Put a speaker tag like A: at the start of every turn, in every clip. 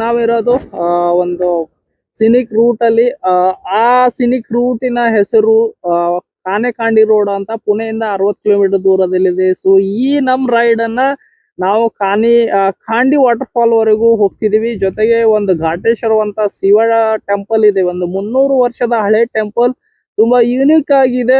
A: ನಾವಿರೋದು ಒಂದು scenic root ಅಲ್ಲಿ. ಆ ಸಿನಿಕ್ ರೂಟಿನ ಹೆಸರು ಕಾನೆಕಾಂಡಿ ರೋಡ್ ಅಂತ, ಪುಣೆಯಿಂದ 60 ಕಿಲೋಮೀಟರ್ ದೂರದಲ್ಲಿದೆ. ಸೊ ಈ ನಮ್ ರೈಡ್ ಅನ್ನ ನಾವು ಖಾಂಡಿ ವಾಟರ್ ಫಾಲ್ ವರೆಗೂ ಹೋಗ್ತಿದೀವಿ. ಜೊತೆಗೆ ಒಂದು ಘಾಟೇಶ್ವರ ಅಂತ ಶಿವ ಟೆಂಪಲ್ ಇದೆ, ಒಂದು 300 ವರ್ಷದ ಹಳೆ ಟೆಂಪಲ್, ತುಂಬಾ ಯೂನಿಕ್ ಆಗಿದೆ.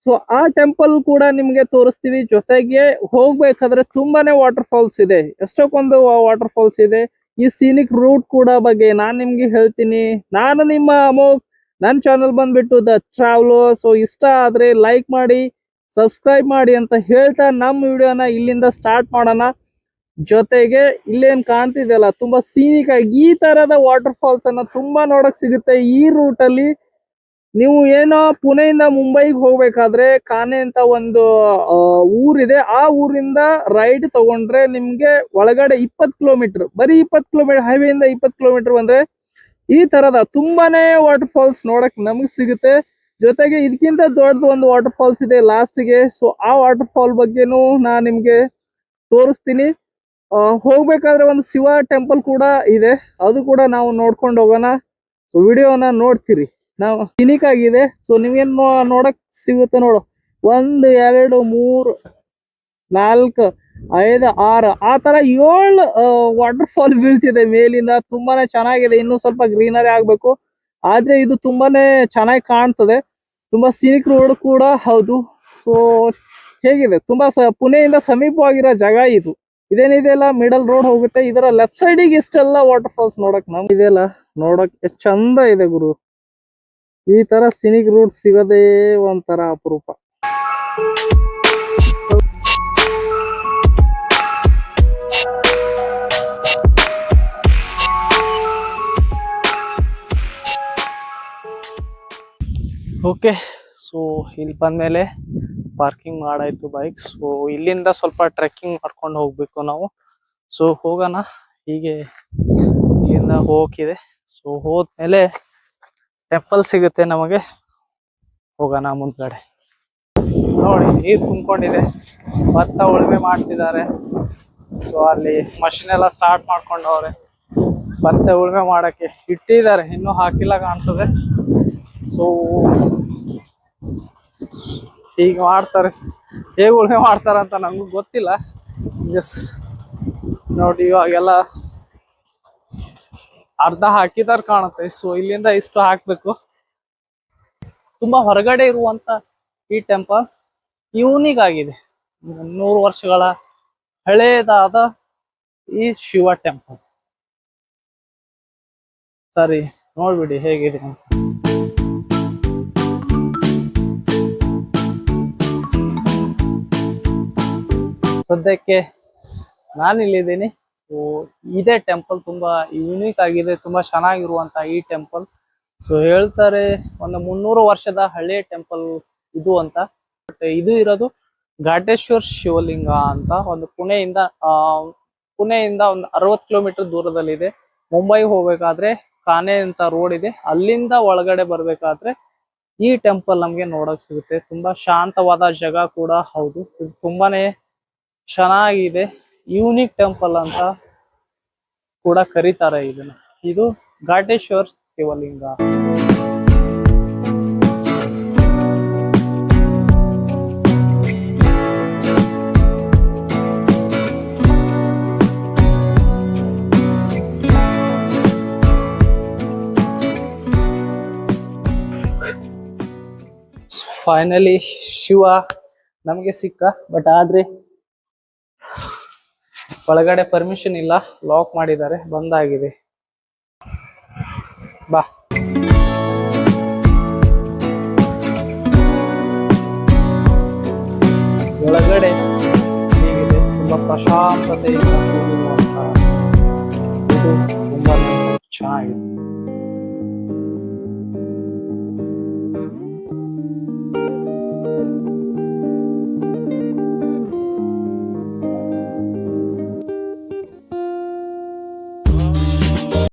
A: ಸೊ ಆ ಟೆಂಪಲ್ ಕೂಡ ನಿಮ್ಗೆ ತೋರಿಸ್ತೀವಿ. ಜೊತೆಗೆ ಹೋಗ್ಬೇಕಾದ್ರೆ ತುಂಬಾನೇ ವಾಟರ್ ಫಾಲ್ಸ್ ಇದೆ, ಎಷ್ಟೊಂದು ವಾಟರ್ ಫಾಲ್ಸ್ ಇದೆ. ಈ ಸೀನಿಕ್ ರೂಟ್ ಕೂಡ ಬಗ್ಗೆ ನಾನ್ ನಿಮ್ಗೆ ಹೇಳ್ತೀನಿ. ನಾನು ನಿಮ್ಮ ಅಮೋಘ್, ನನ್ನ ಚಾನಲ್ ಬಂದ್ಬಿಟ್ಟು ದ ಟ್ರಾವೆಲರ್. ಸೊ ಇಷ್ಟ ಆದ್ರೆ ಲೈಕ್ ಮಾಡಿ, ಸಬ್ಸ್ಕ್ರೈಬ್ ಮಾಡಿ ಅಂತ ಹೇಳ್ತಾ ನಮ್ಮ ವಿಡಿಯೋನ ಇಲ್ಲಿಂದ ಸ್ಟಾರ್ಟ್ ಮಾಡೋಣ. ಜೊತೆಗೆ ಇಲ್ಲೇನ್ ಕಾಣ್ತಿದೆಯಲ್ಲ, ತುಂಬಾ ಸೀನಿಕ್ ಆಗಿ ಈ ತರದ ವಾಟರ್ ಫಾಲ್ಸ್ ಅನ್ನ ತುಂಬಾ ನೋಡಕ್ ಸಿಗುತ್ತೆ ಈ ರೂಟ್ ಅಲ್ಲಿ. ನೀವು ಏನೋ ಪುಣೆಯಿಂದ ಮುಂಬೈಗೆ ಹೋಗ್ಬೇಕಾದ್ರೆ ಕಾನೆ ಅಂತ ಒಂದು ಊರಿದೆ, ಆ ಊರಿಂದ ರೈಡ್ ತಗೊಂಡ್ರೆ ನಿಮ್ಗೆ ಒಳಗಡೆ 20 ಕಿಲೋಮೀಟರ್, ಬರೀ 20 ಕಿಲೋಮೀಟರ್, ಹೈವೇ ಇಂದ 20 ಕಿಲೋಮೀಟರ್ ಬಂದ್ರೆ ಈ ತರದ ತುಂಬಾನೇ ವಾಟರ್ ಫಾಲ್ಸ್ ನೋಡಕ್ ನಮಗ್ ಸಿಗುತ್ತೆ. ಜೊತೆಗೆ ಇದಕ್ಕಿಂತ ದೊಡ್ಡದು ಒಂದು ವಾಟರ್ ಫಾಲ್ಸ್ ಇದೆ ಲಾಸ್ಟ್ಗೆ. ಸೊ ಆ ವಾಟರ್ ಫಾಲ್ ಬಗ್ಗೆನೂ ನಾನ್ ನಿಮ್ಗೆ ತೋರಿಸ್ತೀನಿ. ಹೋಗ್ಬೇಕಾದ್ರೆ ಒಂದು ಶಿವ ಟೆಂಪಲ್ ಕೂಡ ಇದೆ, ಅದು ಕೂಡ ನಾವು ನೋಡ್ಕೊಂಡು ಹೋಗೋಣ. ಸೊ ವಿಡಿಯೋನ ನೋಡ್ತೀರಿ. ನಾವು ಸಿನಿಕ್ ಆಗಿದೆ. ಸೊ ನೀವೇನ್ ನೋಡಕ್ ಸಿಗುತ್ತೆ ನೋಡು, 1 2 3 4 5 6 ಆ ತರ 7 ವಾಟರ್ ಫಾಲ್ ಬೀಳ್ತಿದೆ ಮೇಲಿಂದ. ತುಂಬಾನೇ ಚೆನ್ನಾಗಿದೆ. ಇನ್ನೂ ಸ್ವಲ್ಪ ಗ್ರೀನರಿ ಆಗ್ಬೇಕು, ಆದ್ರೆ ಇದು ತುಂಬಾನೇ ಚೆನ್ನಾಗಿ ಕಾಣ್ತದೆ. ತುಂಬಾ ಸಿನಿಕ್ ರೋಡ್ ಕೂಡ ಹೌದು. ಸೊ ಹೇಗಿದೆ, ತುಂಬಾ ಪುಣೆಯಿಂದ ಸಮೀಪವಾಗಿರೋ ಜಾಗ ಇದು. ಇದೇನಿದೆಯಲ್ಲ ಮಿಡಲ್ ರೋಡ್ ಹೋಗುತ್ತೆ, ಇದರ ಲೆಫ್ಟ್ ಸೈಡಿಗೆ ಇಷ್ಟೆಲ್ಲ ವಾಟರ್ ಫಾಲ್ಸ್ ನೋಡಕ್ ಇದೆಯಲ್ಲ, ನೋಡಕ್ ಎಷ್ಟು ಚಂದ ಇದೆ ಗುರು. ಈ ತರ ಸಿನಿಕ್ ರೂಟ್ ಸಿಗೋದೇ ಒಂಥರ ಅಪರೂಪ. ಓಕೆ, ಸೊ ಇಲ್ಲಿ ಬಂದ್ಮೇಲೆ ಪಾರ್ಕಿಂಗ್ ಮಾಡಾಯ್ತು ಬೈಕ್. ಸೊ ಇಲ್ಲಿಂದ ಸ್ವಲ್ಪ ಟ್ರೆಕ್ಕಿಂಗ್ ಮಾಡ್ಕೊಂಡು ಹೋಗ್ಬೇಕು ನಾವು. ಸೊ ಹೋಗೋಣ, ಹೀಗೆ ಇಲ್ಲಿಂದ ಹೋಗಿದೆ. ಸೊ ಹೋದ್ಮೇಲೆ ಟೆಂಪಲ್ ಸಿಗುತ್ತೆ ನಮಗೆ, ಹೋಗೋಣ ಮುಂದ್ಗಡೆ. ನೋಡಿ ನೀರು ತುಂಬಿಕೊಂಡಿದೆ, ಭತ್ತ ಉಳುಮೆ ಮಾಡ್ತಿದ್ದಾರೆ. ಸೊ ಅಲ್ಲಿ ಮಷಿನ್ ಎಲ್ಲ ಸ್ಟಾರ್ಟ್ ಮಾಡ್ಕೊಂಡವ್ರೆ, ಭತ್ತ ಉಳುಮೆ ಮಾಡಕ್ಕೆ ಇಟ್ಟಿದ್ದಾರೆ, ಇನ್ನೂ ಹಾಕಿಲ್ಲ ಕಾಣ್ತದೆ. ಸೊ ಹೀಗೆ ಮಾಡ್ತಾರೆ, ಹೇಗೆ ಉಳುಮೆ ಮಾಡ್ತಾರಂತ ನಮಗೂ ಗೊತ್ತಿಲ್ಲ. ಜಸ್ಟ್ ನೋಡಿ ಇವಾಗೆಲ್ಲ ಅರ್ಧ ಹಾಕಿದಾರ ಕಾಣುತ್ತೆ. ಸೊ ಇಲ್ಲಿಂದ ಇಷ್ಟು ಹಾಕ್ಬೇಕು. ತುಂಬಾ ಹೊರಗಡೆ ಇರುವಂತ ಈ ಟೆಂಪಲ್ ಯೂನಿಕ್ ಆಗಿದೆ, 100 ವರ್ಷಗಳ ಹಳೇದಾದ ಈ ಶಿವ ಟೆಂಪಲ್. ಸರಿ, ನೋಡ್ಬಿಡಿ ಹೇಗಿದೆ ಅಂತ. ಸದ್ಯಕ್ಕೆ ನಾನಿಲ್ಲಿದ್ದೀನಿ. ಸೊ ಇದೇ ಟೆಂಪಲ್ ತುಂಬಾ ಯೂನಿಕ್ ಆಗಿದೆ, ತುಂಬಾ ಚೆನ್ನಾಗಿರುವಂತ ಈ ಟೆಂಪಲ್. ಸೊ ಹೇಳ್ತಾರೆ ಒಂದು 300 ವರ್ಷದ ಹಳೆ ಟೆಂಪಲ್ ಇದು ಅಂತ. ಬಟ್ ಇದು ಇರೋದು ಘಾಟೇಶ್ವರ್ ಶಿವಲಿಂಗ ಅಂತ, ಒಂದು ಪುಣೆಯಿಂದ ಒಂದು 60 ಕಿಲೋಮೀಟರ್ ದೂರದಲ್ಲಿದೆ. ಮುಂಬೈ ಹೋಗ್ಬೇಕಾದ್ರೆ ಕಾನೆ ಅಂತ ರೋಡ್ ಇದೆ, ಅಲ್ಲಿಂದ ಒಳಗಡೆ ಬರ್ಬೇಕಾದ್ರೆ ಈ ಟೆಂಪಲ್ ನಮ್ಗೆ ನೋಡಕ್ ಸಿಗುತ್ತೆ. ತುಂಬಾ ಶಾಂತವಾದ ಜಾಗ ಕೂಡ ಹೌದು. ಇದು ತುಂಬಾನೇ ಚೆನ್ನಾಗಿದೆ, ಯೂನಿಕ್ ಟೆಂಪಲ್ ಅಂತ ಕೂಡ ಕರೀತಾರೆ ಇದನ್ನ. ಇದು ಘಾಟೇಶ್ವರ್ ಶಿವಲಿಂಗ. ಫೈನಲಿ ಶಿವ ನಮಗೆ ಸಿಕ್ಕ. ಬಟ್ ಆದ್ರೆ ಒಳಗಡೆ ಪರ್ಮಿಷನ್ ಇಲ್ಲ, ಲಾಕ್ ಮಾಡಿದ್ದಾರೆ, ಬಂದಾಗಿದೆ. ಬಾ. ಒಳಗಡೆ ಹೀಗಿದೆ, ತುಂಬಾ ಪ್ರಶಾಂತತೆಯಿಂದ ಕೂಡಿರುವಂತಹ ಇದು ತುಂಬಾ ಚೆನ್ನಾಗಿದೆ.